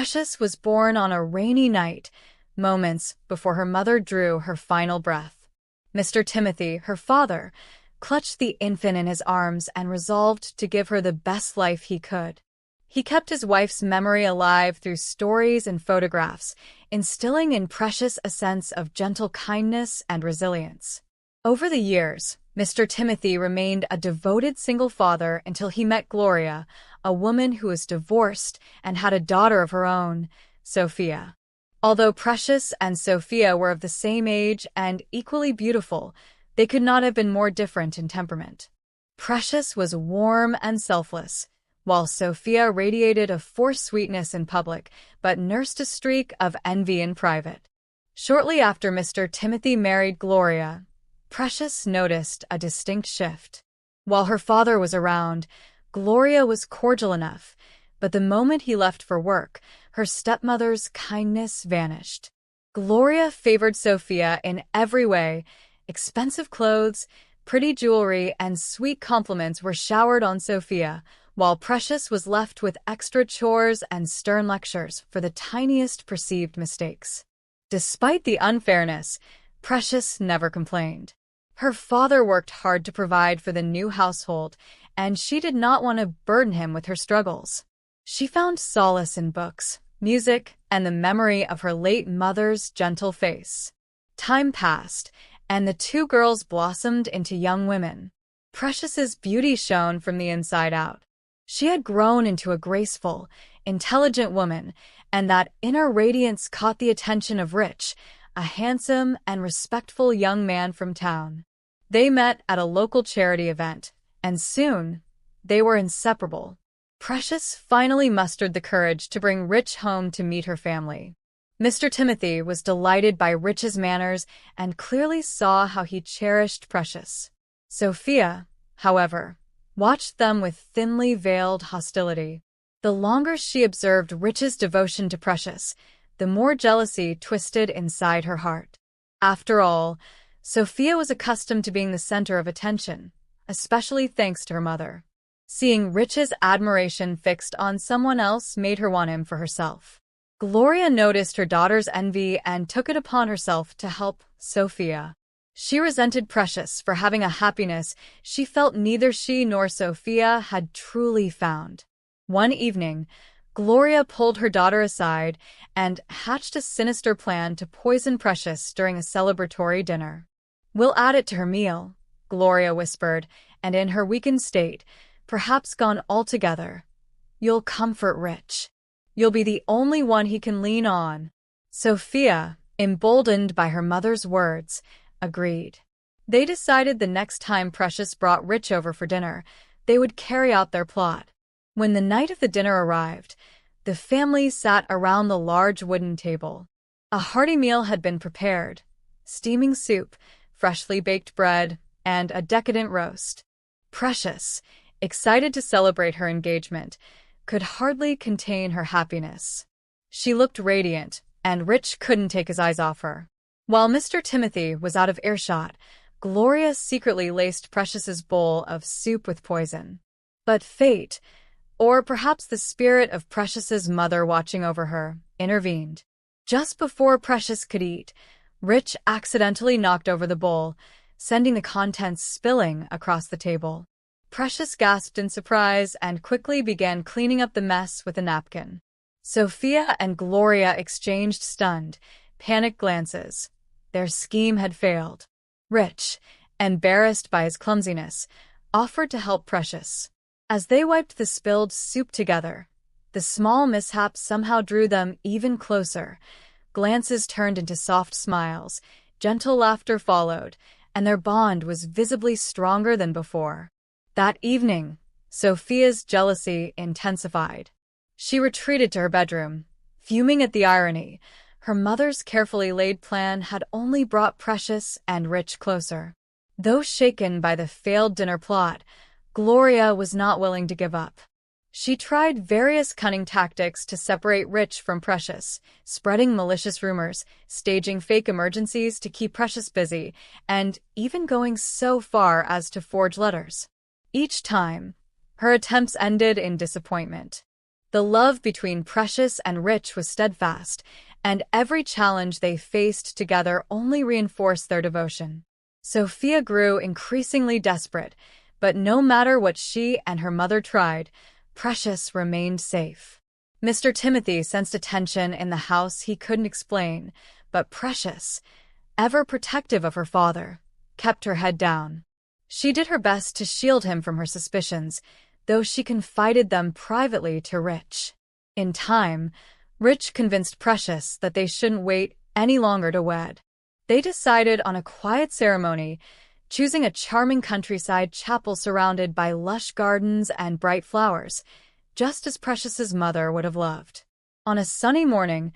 Precious was born on a rainy night, moments before her mother drew her final breath. Mr. Timothy, her father, clutched the infant in his arms and resolved to give her the best life he could. He kept his wife's memory alive through stories and photographs, instilling in Precious a sense of gentle kindness and resilience. Over the years, Mr. Timothy remained a devoted single father until he met Gloria, a woman who was divorced and had a daughter of her own, Sophia. Although Precious and Sophia were of the same age and equally beautiful, they could not have been more different in temperament. Precious was warm and selfless, while Sophia radiated a forced sweetness in public but nursed a streak of envy in private. Shortly after Mr. Timothy married Gloria, Precious noticed a distinct shift. While her father was around, Gloria was cordial enough, but the moment he left for work, her stepmother's kindness vanished. Gloria favored Sophia in every way. Expensive clothes, pretty jewelry, and sweet compliments were showered on Sophia, while Precious was left with extra chores and stern lectures for the tiniest perceived mistakes. Despite the unfairness, Precious never complained. Her father worked hard to provide for the new household, and she did not want to burden him with her struggles. She found solace in books, music, and the memory of her late mother's gentle face. Time passed, and the two girls blossomed into young women. Precious's beauty shone from the inside out. She had grown into a graceful, intelligent woman, and that inner radiance caught the attention of Rich, a handsome and respectful young man from town. They met at a local charity event, and soon they were inseparable. Precious finally mustered the courage to bring Rich home to meet her family. Mr. Timothy was delighted by Rich's manners and clearly saw how he cherished Precious. Sophia, however, watched them with thinly veiled hostility. The longer she observed Rich's devotion to Precious, the more jealousy twisted inside her heart. After all, Sophia was accustomed to being the center of attention, especially thanks to her mother. Seeing Rich's admiration fixed on someone else made her want him for herself. Gloria noticed her daughter's envy and took it upon herself to help Sophia. She resented Precious for having a happiness she felt neither she nor Sophia had truly found. One evening, Gloria pulled her daughter aside and hatched a sinister plan to poison Precious during a celebratory dinner. "We'll add it to her meal," Gloria whispered, and in her weakened state, perhaps gone altogether, "you'll comfort Rich. You'll be the only one he can lean on." Sophia, emboldened by her mother's words, agreed. They decided the next time Precious brought Rich over for dinner, they would carry out their plot. When the night of the dinner arrived, the family sat around the large wooden table. A hearty meal had been prepared: steaming soup, freshly baked bread, and a decadent roast. Precious, excited to celebrate her engagement, could hardly contain her happiness. She looked radiant, and Rich couldn't take his eyes off her. While Mr. Timothy was out of earshot, Gloria secretly laced Precious's bowl of soup with poison. But fate, or perhaps the spirit of Precious's mother watching over her, intervened. Just before Precious could eat, Rich accidentally knocked over the bowl, sending the contents spilling across the table. Precious gasped in surprise and quickly began cleaning up the mess with a napkin. Sophia and Gloria exchanged stunned, panicked glances. Their scheme had failed. Rich, embarrassed by his clumsiness, offered to help Precious. As they wiped the spilled soup together, the small mishap somehow drew them even closer. Glances turned into soft smiles, gentle laughter followed, and their bond was visibly stronger than before. That evening, Sophia's jealousy intensified. She retreated to her bedroom, fuming at the irony. Her mother's carefully laid plan had only brought Precious and Rich closer. Though shaken by the failed dinner plot, Gloria was not willing to give up. She tried various cunning tactics to separate Rich from Precious, spreading malicious rumors, staging fake emergencies to keep Precious busy, and even going so far as to forge letters. Each time, her attempts ended in disappointment. The love between Precious and Rich was steadfast, and every challenge they faced together only reinforced their devotion. Sophia grew increasingly desperate, but no matter what she and her mother tried, Precious remained safe. Mr. Timothy sensed a tension in the house he couldn't explain, but Precious, ever protective of her father, kept her head down. She did her best to shield him from her suspicions, though she confided them privately to Rich. In time, Rich convinced Precious that they shouldn't wait any longer to wed. They decided on a quiet ceremony, choosing a charming countryside chapel surrounded by lush gardens and bright flowers, just as Precious's mother would have loved. On a sunny morning,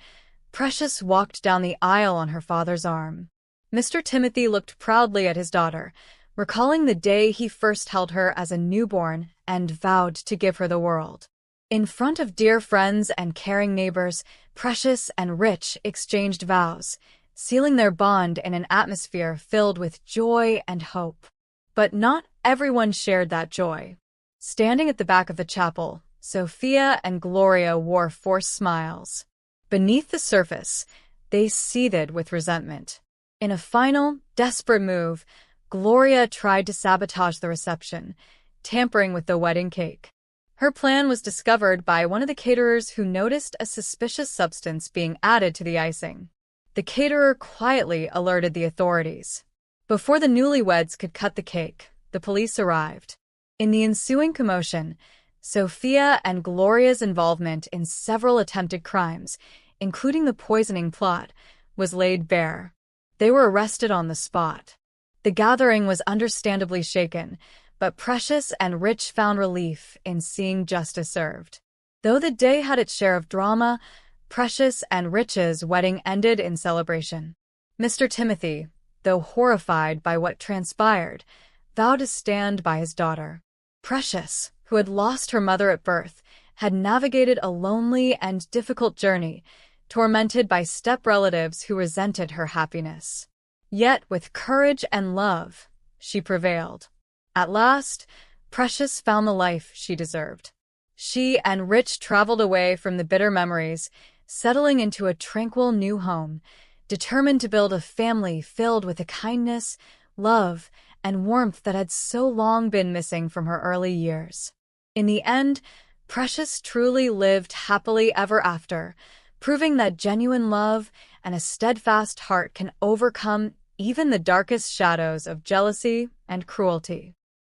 Precious walked down the aisle on her father's arm. Mr. Timothy looked proudly at his daughter, recalling the day he first held her as a newborn and vowed to give her the world. In front of dear friends and caring neighbors, Precious and Rich exchanged vows, sealing their bond in an atmosphere filled with joy and hope. But not everyone shared that joy. Standing at the back of the chapel, Sophia and Gloria wore forced smiles. Beneath the surface, they seethed with resentment. In a final, desperate move, Gloria tried to sabotage the reception, tampering with the wedding cake. Her plan was discovered by one of the caterers who noticed a suspicious substance being added to the icing. The caterer quietly alerted the authorities. Before the newlyweds could cut the cake, the police arrived. In the ensuing commotion, Sophia and Gloria's involvement in several attempted crimes, including the poisoning plot, was laid bare. They were arrested on the spot. The gathering was understandably shaken, but Precious and Rich found relief in seeing justice served. Though the day had its share of drama, Precious and Rich's wedding ended in celebration. Mr. Timothy, though horrified by what transpired, vowed to stand by his daughter. Precious, who had lost her mother at birth, had navigated a lonely and difficult journey, tormented by step-relatives who resented her happiness. Yet, with courage and love, she prevailed. At last, Precious found the life she deserved. She and Rich traveled away from the bitter memories, settling into a tranquil new home, determined to build a family filled with the kindness, love, and warmth that had so long been missing from her early years. In the end, Precious truly lived happily ever after, proving that genuine love and a steadfast heart can overcome even the darkest shadows of jealousy and cruelty.